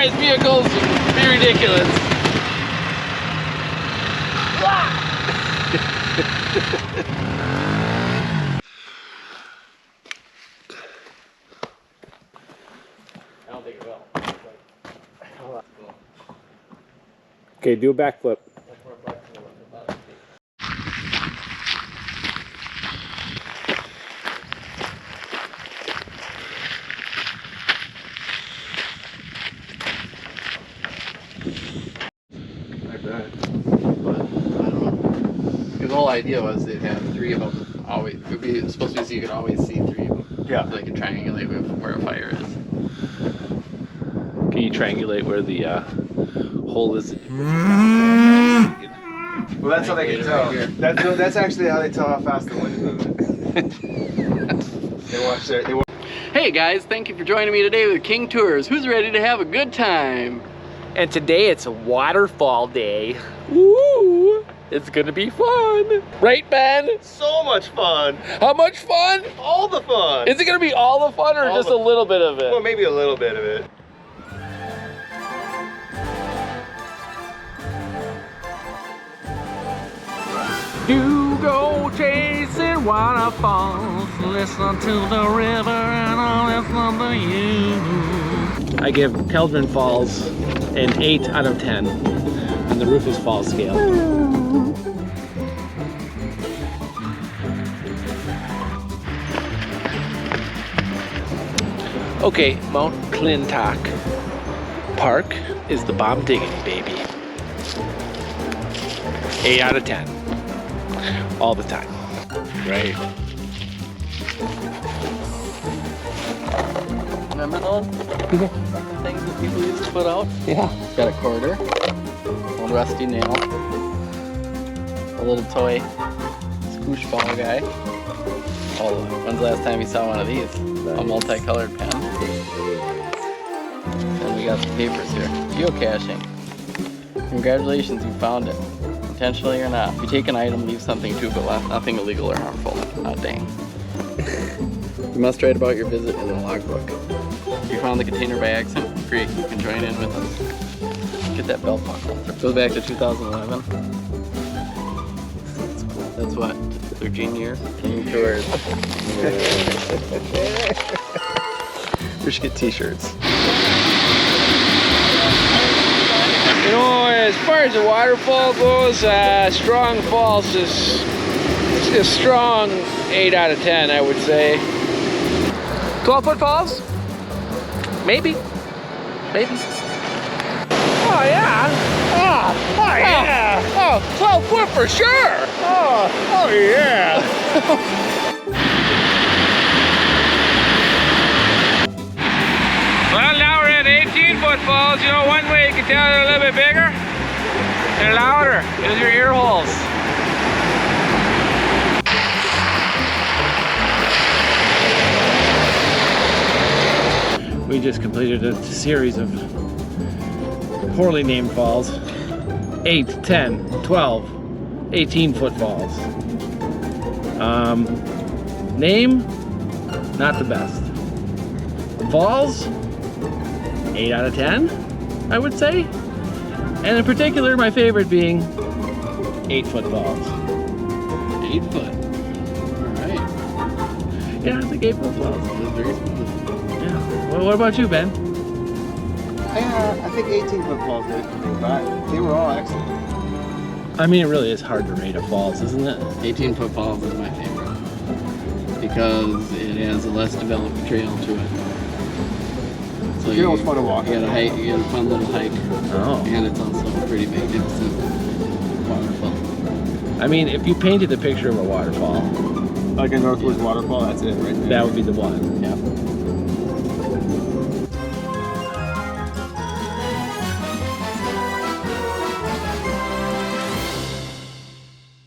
motorized vehicles be ridiculous. I don't think it will. Okay, do a backflip. The whole idea was they'd have 3 of them always. It would be supposed to be so you could always see 3 of them. Yeah. So they could triangulate with where a fire is. Can you triangulate where the hole is? Well, that's how they can tell. That's actually how they tell how fast the wind is moving. They watch their. Hey guys, thank you for joining me today with King Tours. Who's ready to have a good time? And today it's a waterfall day. Woo! It's gonna be fun. Right, Ben? So much fun. How much fun? All the fun. Is it gonna be all the fun or just a little bit of it? Well, maybe a little bit of it. You go chasing waterfalls, listen to the river and I'll listen to you. I give Keldrin Falls an 8 out of 10 on the Rufus Falls scale. Okay, Mount Clintock Park is the bomb diggity, baby. 8 out of 10. All the time. Right. Remember those? Things that people used to put out? Yeah. It's got a quarter, a rusty nail, a little toy squoosh ball guy. Oh, when's the last time you saw one of these? Nice. A multicolored pen. And we got the papers here. Geocaching. Congratulations, you found it. Intentionally or not. If you take an item, leave something too, but nothing illegal or harmful. Oh, dang. You must write about your visit in the logbook. If you found the container by accident, great, you can join in with us. Get that belt buckle. It goes back to 2011. That's what? 13 years? King Tours. We should get t-shirts. You know, as far as the waterfall goes, Strong Falls is a strong 8 out of 10, I would say. 12-foot falls? Maybe. Maybe. Oh, yeah. Oh yeah. Oh, 12 foot for sure. Oh yeah. Well, now we're at 18-foot falls. You know, one way you can tell they're a little bit bigger and louder is your ear holes. We just completed a series of poorly named falls. 8, 10, 12, 18-foot falls. Name, not the best. Falls, 8 out of 10, I would say. And in particular, my favorite being 8-foot falls. 8 foot. Alright. Yeah, I think 8-foot falls. That's very smooth. Yeah. Well, what about you, Ben? I think 18-foot falls did it for me, but they were all excellent. I mean, it really is hard to rate a falls, isn't it? 18-foot falls is my favorite because it has a less developed trail to it. So The trail was fun to walk. You get a fun little hike. Oh. And it's also a pretty magnificent waterfall. I mean, if you painted a picture of a waterfall, Like a Northwoods waterfall, that's it right there. that would be the one. Yeah.